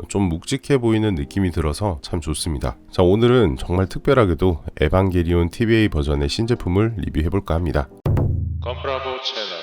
좀 묵직해 보이는 느낌이 들어서 참 좋습니다. 자, 오늘은 정말 특별하게도 에반게리온 TBA 버전의 신제품을 리뷰해볼까 합니다. 컴프라보 채널.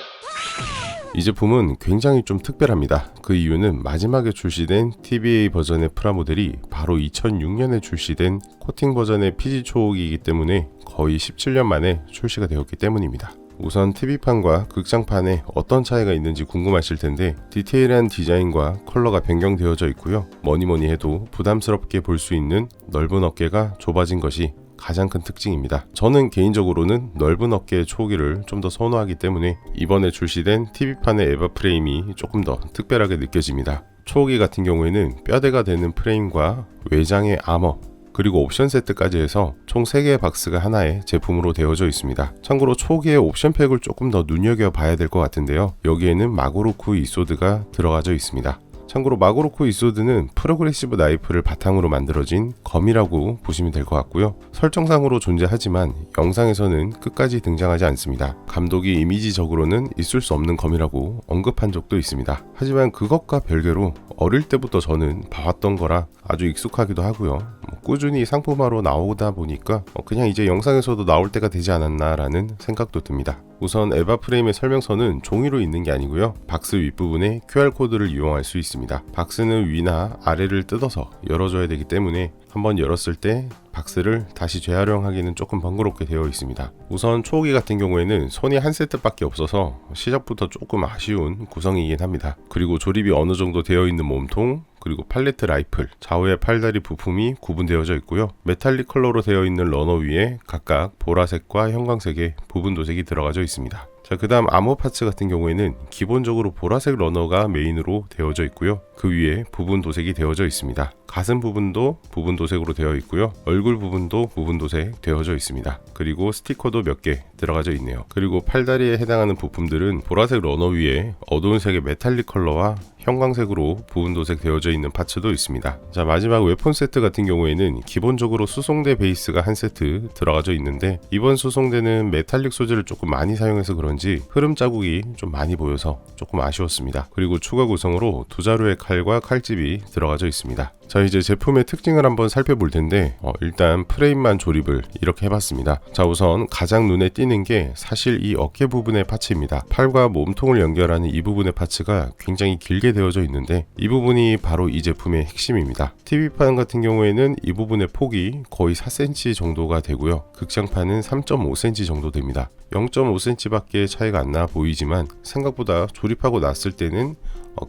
이 제품은 굉장히 좀 특별합니다. 그 이유는 마지막에 출시된 TBA 버전의 프라모델이 바로 2006년에 출시된 코팅 버전의 PG 초호기이기 때문에 거의 17년 만에 출시가 되었기 때문입니다. 우선 TV판과 극장판에 어떤 차이가 있는지 궁금하실 텐데 디테일한 디자인과 컬러가 변경되어져 있고요. 뭐니뭐니 해도 부담스럽게 볼 수 있는 넓은 어깨가 좁아진 것이 가장 큰 특징입니다. 저는 개인적으로는 넓은 어깨의 초호기를 좀 더 선호하기 때문에 이번에 출시된 TV판의 에바 프레임이 조금 더 특별하게 느껴집니다. 초호기 같은 경우에는 뼈대가 되는 프레임과 외장의 아머 그리고 옵션 세트까지 해서 총 3개의 박스가 하나의 제품으로 되어져 있습니다. 참고로 초기의 옵션팩을 조금 더 눈여겨봐야 될 것 같은데요. 여기에는 마고로쿠 이소드가 들어가져 있습니다. 참고로 마고로쿠 이소드는 프로그레시브 나이프를 바탕으로 만들어진 검이라고 보시면 될 것 같고요. 설정상으로 존재하지만 영상에서는 끝까지 등장하지 않습니다. 감독이 이미지적으로는 있을 수 없는 검이라고 언급한 적도 있습니다. 하지만 그것과 별개로 어릴 때부터 저는 봐왔던 거라 아주 익숙하기도 하고요. 꾸준히 상품화로 나오다 보니까 그냥 이제 영상에서도 나올 때가 되지 않았나 라는 생각도 듭니다. 우선 에바 프레임의 설명서는 종이로 있는 게 아니고요. 박스 윗부분에 QR코드를 이용할 수 있습니다. 박스는 위나 아래를 뜯어서 열어줘야 되기 때문에 한번 열었을 때 박스를 다시 재활용하기는 조금 번거롭게 되어 있습니다. 우선 초호기 같은 경우에는 손이 한 세트밖에 없어서 시작부터 조금 아쉬운 구성이긴 합니다. 그리고 조립이 어느 정도 되어 있는 몸통, 그리고 팔레트 라이플, 좌우의 팔다리 부품이 구분되어져 있고요. 메탈릭 컬러로 되어 있는 러너 위에 각각 보라색과 형광색의 부분 도색이 들어가져 있습니다. 자, 그 다음 아머 파츠 같은 경우에는 기본적으로 보라색 러너가 메인으로 되어져 있고요. 그 위에 부분 도색이 되어져 있습니다. 가슴 부분도 부분 도색으로 되어 있고요. 얼굴 부분도 부분 도색 되어져 있습니다. 그리고 스티커도 몇 개 들어가져 있네요. 그리고 팔다리에 해당하는 부품들은 보라색 러너 위에 어두운 색의 메탈릭 컬러와 형광색으로 부분 도색 되어져 있는 파츠도 있습니다. 자, 마지막 웨폰 세트 같은 경우에는 기본적으로 수송대 베이스가 한 세트 들어가져 있는데 이번 수송대는 메탈릭 소재를 조금 많이 사용해서 그런지 흐름 자국이 좀 많이 보여서 조금 아쉬웠습니다. 그리고 추가 구성으로 두 자루의 칼과 칼집이 들어가져 있습니다. 자, 이제 제품의 특징을 한번 살펴볼 텐데 일단 프레임만 조립을 이렇게 해봤습니다. 자, 우선 가장 눈에 띄는 게 사실 이 어깨 부분의 파츠입니다. 팔과 몸통을 연결하는 이 부분의 파츠가 굉장히 길게 되어져 있는데 이 부분이 바로 이 제품의 핵심입니다. TV판 같은 경우에는 이 부분의 폭이 거의 4cm 정도가 되고요. 극장판은 3.5cm 정도 됩니다. 0.5cm 밖에 차이가 안 나 보이지만 생각보다 조립하고 났을 때는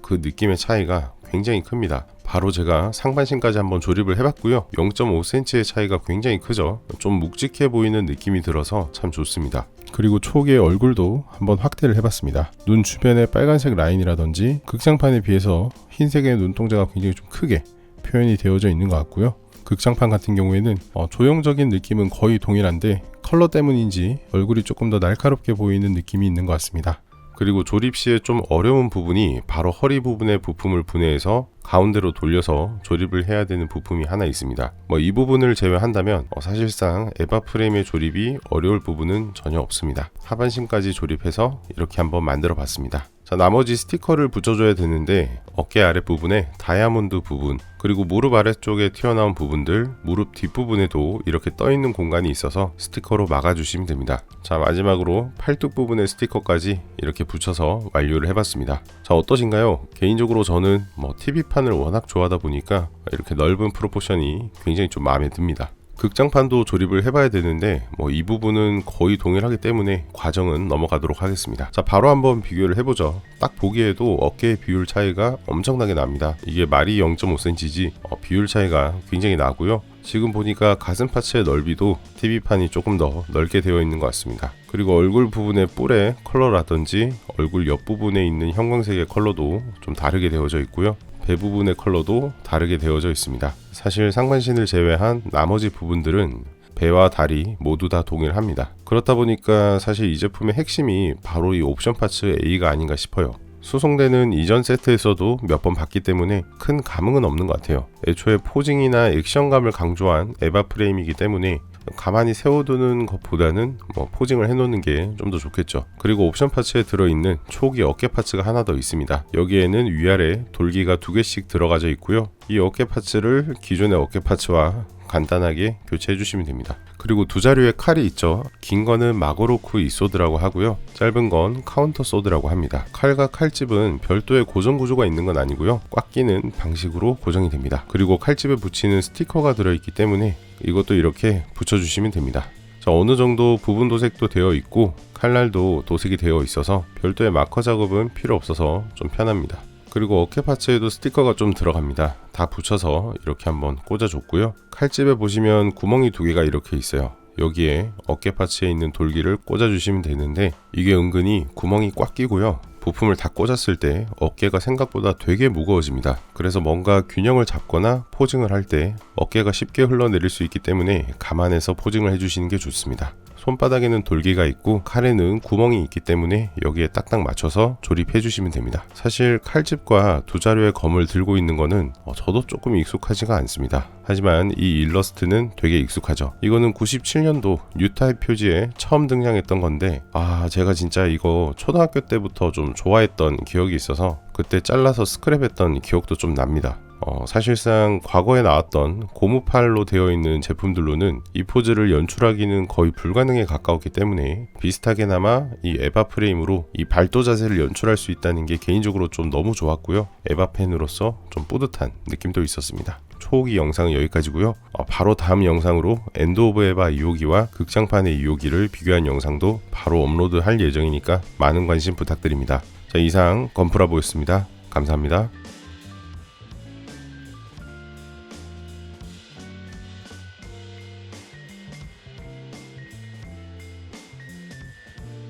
그 느낌의 차이가 굉장히 큽니다. 바로 제가 상반신까지 한번 조립을 해봤고요. 0.5cm의 차이가 굉장히 크죠. 좀 묵직해 보이는 느낌이 들어서 참 좋습니다. 그리고 초기의 얼굴도 한번 확대를 해봤습니다. 눈 주변의 빨간색 라인이라든지 극장판에 비해서 흰색의 눈동자가 굉장히 좀 크게 표현이 되어져 있는 것 같고요. 극장판 같은 경우에는 조형적인 느낌은 거의 동일한데 컬러 때문인지 얼굴이 조금 더 날카롭게 보이는 느낌이 있는 것 같습니다. 그리고 조립 시에 좀 어려운 부분이 바로 허리 부분의 부품을 분해해서 가운데로 돌려서 조립을 해야 되는 부품이 하나 있습니다. 이 부분을 제외한다면 사실상 에바 프레임의 조립이 어려울 부분은 전혀 없습니다. 하반신까지 조립해서 이렇게 한번 만들어 봤습니다. 자, 나머지 스티커를 붙여줘야 되는데 어깨 아랫부분에 다이아몬드 부분, 그리고 무릎 아래쪽에 튀어나온 부분들, 무릎 뒷부분에도 이렇게 떠있는 공간이 있어서 스티커로 막아주시면 됩니다. 자, 마지막으로 팔뚝 부분의 스티커까지 이렇게 붙여서 완료를 해봤습니다. 자, 어떠신가요? 개인적으로 저는 TV판을 워낙 좋아하다 보니까 이렇게 넓은 프로포션이 굉장히 좀 마음에 듭니다. 극장판도 조립을 해봐야 되는데 이 부분은 거의 동일하기 때문에 과정은 넘어가도록 하겠습니다. 자, 바로 한번 비교를 해보죠. 딱 보기에도 어깨의 비율 차이가 엄청나게 납니다. 이게 말이 0.5cm지 비율 차이가 굉장히 나고요. 지금 보니까 가슴 파츠의 넓이도 TV판이 조금 더 넓게 되어 있는 것 같습니다. 그리고 얼굴 부분의 뿔의 컬러라든지 얼굴 옆부분에 있는 형광색의 컬러도 좀 다르게 되어져 있고요. 배 부분의 컬러도 다르게 되어져 있습니다. 사실 상반신을 제외한 나머지 부분들은 배와 다리 모두 다 동일합니다. 그렇다 보니까 사실 이 제품의 핵심이 바로 이 옵션 파츠 A가 아닌가 싶어요. 수송대는 이전 세트에서도 몇 번 봤기 때문에 큰 감흥은 없는 것 같아요. 애초에 포징이나 액션감을 강조한 에바 프레임이기 때문에 가만히 세워두는 것보다는 포징을 해놓는 게 좀 더 좋겠죠. 그리고 옵션 파츠에 들어있는 초기 어깨 파츠가 하나 더 있습니다. 여기에는 위아래 돌기가 2개씩 들어가져 있고요. 이 어깨 파츠를 기존의 어깨 파츠와 간단하게 교체해 주시면 됩니다. 그리고 두 자루의 칼이 있죠. 긴 거는 마고로쿠 이소드라고 하고요. 짧은 건 카운터 소드라고 합니다. 칼과 칼집은 별도의 고정 구조가 있는 건 아니고요. 꽉 끼는 방식으로 고정이 됩니다. 그리고 칼집에 붙이는 스티커가 들어있기 때문에 이것도 이렇게 붙여주시면 됩니다. 자, 어느 정도 부분 도색도 되어 있고 칼날도 도색이 되어 있어서 별도의 마커 작업은 필요 없어서 좀 편합니다. 그리고 어깨 파츠에도 스티커가 좀 들어갑니다. 다 붙여서 이렇게 한번 꽂아줬고요. 칼집에 보시면 구멍이 2개가 이렇게 있어요. 여기에 어깨 파츠에 있는 돌기를 꽂아주시면 되는데 이게 은근히 구멍이 꽉 끼고요. 부품을 다 꽂았을 때 어깨가 생각보다 되게 무거워집니다. 그래서 뭔가 균형을 잡거나 포징을 할 때 어깨가 쉽게 흘러내릴 수 있기 때문에 감안해서 포징을 해주시는 게 좋습니다. 손바닥에는 돌기가 있고 칼에는 구멍이 있기 때문에 여기에 딱딱 맞춰서 조립해 주시면 됩니다. 사실 칼집과 두 자루의 검을 들고 있는 거는 저도 조금 익숙하지가 않습니다. 하지만 이 일러스트는 되게 익숙하죠. 이거는 97년도 뉴타입 표지에 처음 등장했던 건데 제가 진짜 이거 초등학교 때부터 좀 좋아했던 기억이 있어서 그때 잘라서 스크랩했던 기억도 좀 납니다. 사실상 과거에 나왔던 고무팔로 되어 있는 제품들로는 이 포즈를 연출하기는 거의 불가능에 가까웠기 때문에 비슷하게나마 이 에바 프레임으로 이 발도 자세를 연출할 수 있다는 게 개인적으로 좀 너무 좋았고요. 에바 팬으로서 좀 뿌듯한 느낌도 있었습니다. 초기 영상은 여기까지고요. 바로 다음 영상으로 엔드 오브 에바 2호기와 극장판의 2호기를 비교한 영상도 바로 업로드할 예정이니까 많은 관심 부탁드립니다. 자, 이상 건프라보였습니다. 감사합니다.